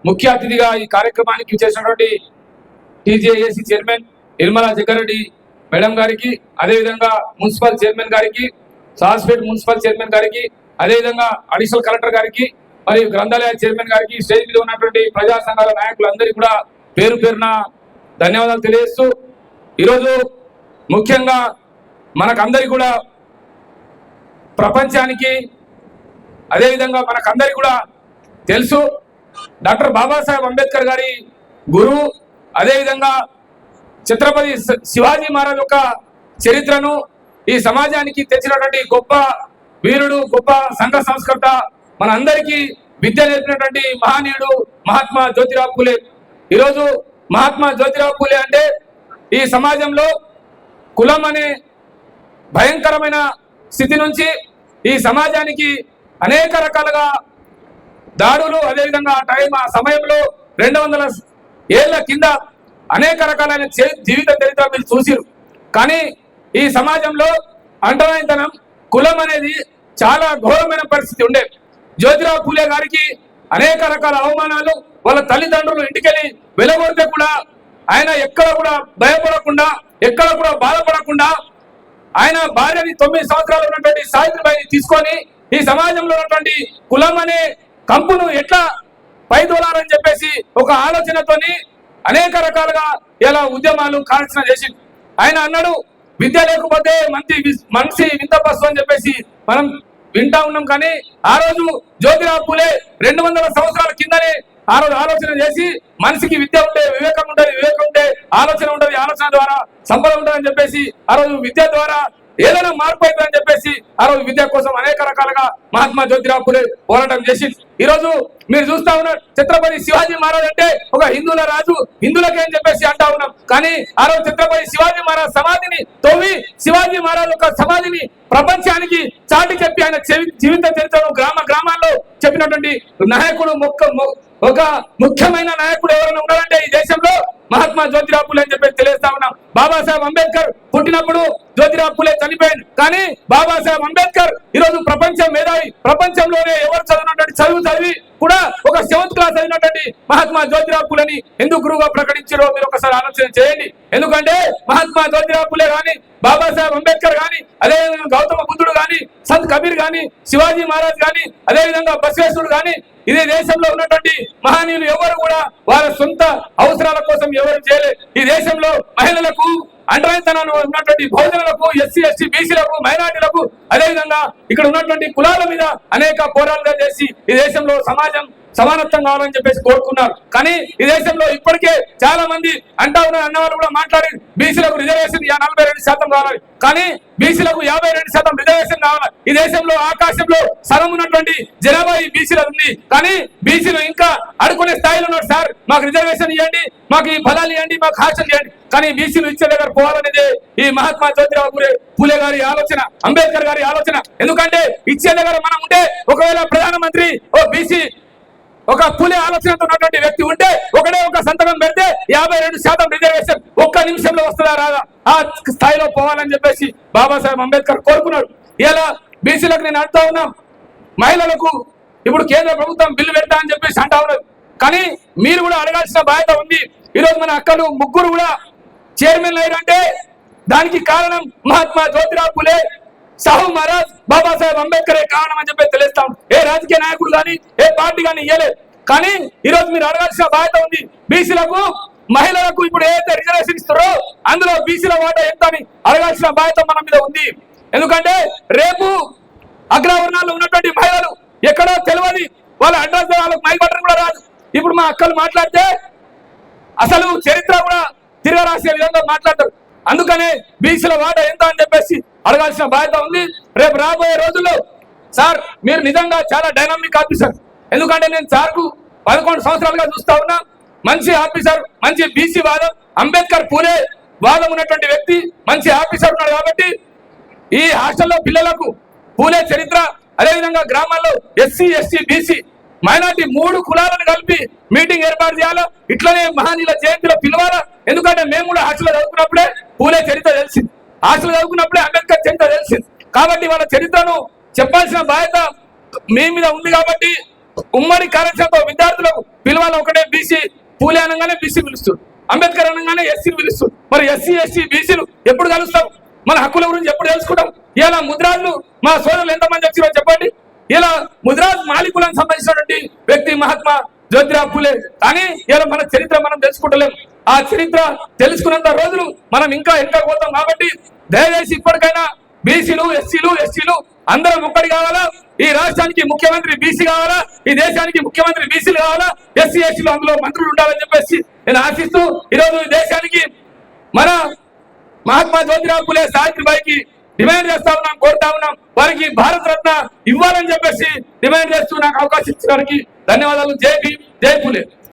ముఖ్య అతిథిగా ఈ కార్యక్రమానికి చేసినటువంటి TJAC chairman Nirmala Jaggareddy madam గారికి, అదేవిధంగా మున్సిపల్ చైర్మన్ గారికి, సాస్పేట్ మున్సిపల్ చైర్మన్ గారికి, అదేవిధంగా అడిషనల్ కలెక్టర్ గారికి, మరియు గ్రంథాలయ చైర్మన్ గారికి, స్టేజ్ మీద ఉన్నటువంటి ప్రజా సంఘాల నాయకులందరికీ కూడా పేరు పేరున ధన్యవాదాలు తెలియజేస్తూ, ఈరోజు ముఖ్యంగా మనకందరికి కూడా ప్రపంచానికి అదేవిధంగా మనకందరికి కూడా తెలుసు డాక్టర్ బాబాసాహెబ్ అంబేద్కర్ గారి గురువు, అదేవిధంగా ఛత్రపతి శివాజీ మహారాజ్ యొక్క చరిత్రను ఈ సమాజానికి తెచ్చినటువంటి గొప్ప వీరుడు, గొప్ప సంఘ సంస్కర్త, మన అందరికీ విద్య నేర్పినటువంటి మహనీయుడు మహాత్మా జ్యోతిరావు పూలే. ఈరోజు మహాత్మా జ్యోతిరావు పూలే అంటే ఈ సమాజంలో కులం అనే భయంకరమైన స్థితి నుంచి ఈ సమాజానికి అనేక రకాలుగా దాడులు, అదేవిధంగా ఆ సమయంలో 200 ఏళ్ల కింద అనేక రకాలైన జీవిత చరిత్ర మీరు చూసిరు. కానీ ఈ సమాజంలో అంటరానితనం, కులం అనేది చాలా ఘోరమైన పరిస్థితి ఉండే. జ్యోతిరావు పూలే గారికి అనేక రకాల అవమానాలు, వాళ్ళ తల్లిదండ్రులు ఇంటికెళ్ళి వెలగొడితే కూడా ఆయన ఎక్కడ కూడా భయపడకుండా, ఎక్కడ కూడా బాధపడకుండా ఆయన భార్యని 9 సంవత్సరాలు ఉన్నటువంటి సావిత్రిబాయిని తీసుకొని ఈ సమాజంలో ఉన్నటువంటి కులం అనే కంపును ఎట్లా పైదోలాలని చెప్పేసి ఒక ఆలోచనతోని అనేక రకాలుగా ఇలా ఉద్యమాలు కార్యక్రమం చేసి ఆయన అన్నాడు, విద్య లేకపోతే మనిషి వింత పశువు అని చెప్పేసి మనం వింటా ఉన్నాం. కానీ ఆ రోజు జ్యోతిరావు పూలే 200 సంవత్సరాల కిందనే ఆ రోజు ఆలోచన చేసి మనిషికి విద్య ఉంటే వివేకం ఉంటుంది, వివేకం ఉంటే ఆలోచన ఉంటుంది, ఆలోచన ద్వారా సంపద ఉంటుందని చెప్పేసి ఆ రోజు విద్య ద్వారా ఏదైనా మార్పు అవుతుందని చెప్పేసి ఆ రోజు విద్య కోసం అనేక రకాలుగా మహాత్మా జ్యోతిరావు పూలే పోరాటం చేసి ఈ రోజు మీరు చూస్తా ఉన్నారు. ఛత్రపతి శివాజీ మహారాజ్ అంటే ఒక హిందువుల రాజు, హిందువులకే అని చెప్పేసి అంటా ఉన్నాం. కానీ ఆ రోజు ఛత్రపతి శివాజీ మహారాజ్ సమాధిని తవ్వి శివాజీ మహారాజ్ యొక్క సమాధిని ప్రపంచానికి చాటి చెప్పి ఆయన జీవిత చరిత్రను గ్రామాల్లో చెప్పినటువంటి నాయకుడు, ఒక ముఖ్యమైన నాయకుడు ఎవరైనా ఉన్నారంటే ఈ దేశంలో మహాత్మా జ్యోతిరావు పూలే అని చెప్పేసి తెలియజేస్తా ఉన్నాం. బాబాసాహెబ్ అంబేద్కర్ పుట్టినప్పుడు జ్యోతిరావు పూలే చనిపోయింది. కానీ బాబాసాహెబ్ అంబేద్కర్ ఈరోజు ప్రపంచ మేధావి, ప్రపంచంలోనే ఎవరు చదివినటువంటి చదివి కూడా ఒక 7th క్లాస్ చదివినటువంటి మహాత్మా జ్యోతిరావు పూలేని ఎందుకు గురువుగా ప్రకటించారో మీరు ఒకసారి ఆలోచన చేయండి. ఎందుకంటే మహాత్మా జ్యోతిరావు పూలే గాని, బాబాసాహెబ్ అంబేద్కర్ గాని, అదేవిధంగా గౌతమ బుద్ధుడు గాని, సంత్ కబీర్ గాని, శివాజీ మహారాజ్ గాని, అదేవిధంగా బసవేశ్వరుడు గాని, ఇదే దేశంలో ఉన్నటువంటి మహనీయులు ఎవరు కూడా వారి సొంత అవసరాల కోసం ఎవరు చేయలేదు. ఈ దేశంలో మహిళలకు, అంటరానితనాలు ఉన్నటువంటి బహుజనులకు, ఎస్సీ ఎస్టీ బీసీలకు, మైనార్టీలకు, అదేవిధంగా ఇక్కడ ఉన్నటువంటి కులాల మీద అనేక పోరాటాలు చేసి ఈ దేశంలో సమాజం సమానత్వం కావాలని చెప్పేసి కోరుకున్నారు. కానీ ఈ దేశంలో ఇప్పటికే చాలా మంది అన్నవాళ్ళు కూడా మాట్లాడి బీసీలకు రిజర్వేషన్ 42% కావాలి, కానీ బీసీలకు 52% రిజర్వేషన్ కావాలి. ఈ దేశంలో ఆకాశంలో సగం ఉన్నటువంటి జనాభా ఈ బీసీలో ఉంది. కానీ బీసీలు ఇంకా అడుకునే స్థాయిలో ఉన్నారు. సార్ మాకు రిజర్వేషన్ ఇవ్వండి, మాకు ఈ ఫలాలు ఇవ్వండి, మాకు హాస్టల్ ఇవ్వండి. కానీ బీసీలు ఇచ్చే దగ్గర పోవాలనేది ఈ మహాత్మా జ్యోతిరావు పూలే గారి ఆలోచన, అంబేద్కర్ గారి ఆలోచన. ఎందుకంటే ఇచ్చే దగ్గర మనం ఉంటే, ఒకవేళ ప్రధానమంత్రి ఓ బీసీ ఒక పూలే ఆలోచనతో ఉన్నటువంటి వ్యక్తి ఉంటే ఒకటే ఒక సంతకం పెడితే 52% రిజర్వేషన్ ఒక్క నిమిషంలో వస్తుందా రాదా, ఆ స్థాయిలో పోవాలని చెప్పేసి బాబాసాహెబ్ అంబేద్కర్ కోరుకున్నాడు. ఇలా బీసీలకు నేను అంటా ఉన్నాం, మహిళలకు ఇప్పుడు కేంద్ర ప్రభుత్వం బిల్లు పెడతా అని చెప్పేసి అంటా ఉన్నది. కానీ మీరు కూడా అడగాల్సిన బాధ్యత ఉంది. ఈరోజు మన అక్కలు ముగ్గురు కూడా చైర్మన్ అయ్యారంటే దానికి కారణం మహాత్మా జ్యోతిరావు పూలే, సాహు మహారాజ్, బాబాసాహెబ్ అంబేద్కరే కారణం అని చెప్పి తెలుస్తాం. ఏ రాజకీయ నాయకుడు కానీ, ఏ పార్టీ కానీ ఇయ్యలేదు. కానీ ఈరోజు మీరు అడగాల్సిన బాధ్యత ఉంది. బీసీలకు, మహిళలకు ఇప్పుడు ఏదైతే రిజర్వేషన్ ఇస్తారో అందులో బీసీల వాటా ఎంత అని అడగాల్సిన బాధ్యత మన మీద ఉంది. ఎందుకంటే రేపు అగ్రవర్ణాల్లో ఉన్నటువంటి మహిళలు ఎక్కడో తెలియదు, వాళ్ళ అడ్రస్ వాళ్ళకి మైబట్టడం కూడా రాదు. ఇప్పుడు మా అక్కలు మాట్లాడితే అసలు చరిత్ర కూడా తిరగరాసే విధంగా మాట్లాడతారు. అందుకనే బీసీల వాటా ఎంత అని చెప్పేసి అడగాల్సిన బాధ్యత ఉంది. రేపు రాబోయే రోజుల్లో సార్ మీరు నిజంగా చాలా డైనామిక్ ఆఫీసర్. ఎందుకంటే నేను సార్కు 11 సంవత్సరాలుగా చూస్తా ఉన్నా. మంచి ఆఫీసర్, మంచి బీసీ వాదం, అంబేద్కర్ పూలే వాదం ఉన్నటువంటి వ్యక్తి, మంచి ఆఫీసర్ ఉన్నాడు. కాబట్టి ఈ హాస్టల్లో పిల్లలకు పూలే చరిత్ర, అదేవిధంగా గ్రామాల్లో ఎస్సీ ఎస్టీ బీసీ మైనార్టీ 3 కులాలను కలిపి మీటింగ్ ఏర్పాటు చేయాలి. ఇట్లనే మహనీయుల జయంతిలో పిలవాలా. ఎందుకంటే మేము కూడా హాస్టల్లో చదువుకున్నప్పుడే పూలే చరిత్ర తెలిసింది, హాస్టల్లో చదువుకున్నప్పుడే అంబేద్కర్ చరిత్ర తెలిసింది. కాబట్టి వాళ్ళ చరిత్రను చెప్పాల్సిన బాధ్యత మీ మీద ఉంది. కాబట్టి ఉమ్మడి కార్యక్రమంతో విద్యార్థులకు పిలవాలి ఒకటే బీసీ. పూలే అనగానే బీసీ పిలుస్తుంది, అంబేద్కర్ అనగానే ఎస్సీ పిలుస్తుంది. మరి ఎస్సీ ఎస్టీ బీసీలు ఎప్పుడు కలుస్తాం? మన హక్కుల గురించి ఎప్పుడు తెలుసుకుంటాం? ఇలా ముద్రాజులు మా సోదరులు ఎంతమంది వచ్చిరో చెప్పండి. ఇలా ముద్రాజ్ మాలికులకు సంబంధించినటువంటి వ్యక్తి మహాత్మా జ్యోతిరావు పూలే. కానీ ఇలా మన చరిత్ర మనం తెలుసుకుంటలేము. ఆ చరిత్ర తెలుసుకున్నంత రోజులు మనం ఇంకా పోతాం. కాబట్టి దయచేసి ఇప్పటికైనా బీసీలు ఎస్సీలు ఎస్టీలు అందరం ఒక్కటి కావాలా? ఈ రాష్ట్రానికి ముఖ్యమంత్రి బీసీ కావాలా? ఈ దేశానికి ముఖ్యమంత్రి బీసీలు కావాలా? ఎస్సీ ఎస్టీలు అందులో మంత్రులు ఉండాలని చెప్పేసి నేను ఆశిస్తూ ఈరోజు ఈ దేశానికి మన మహాత్మా జ్యోతిరావు పూలే సావిత్రిబాయికి డిమాండ్ చేస్తా ఉన్నాం, కోరుతా ఉన్నాం. వారికి భారత రత్న ఇవ్వాలని చెప్పేసి డిమాండ్ చేస్తూ నాకు అవకాశం ఇచ్చినందుకు ధన్యవాదాలు. జై భీమ్, జై పూలే.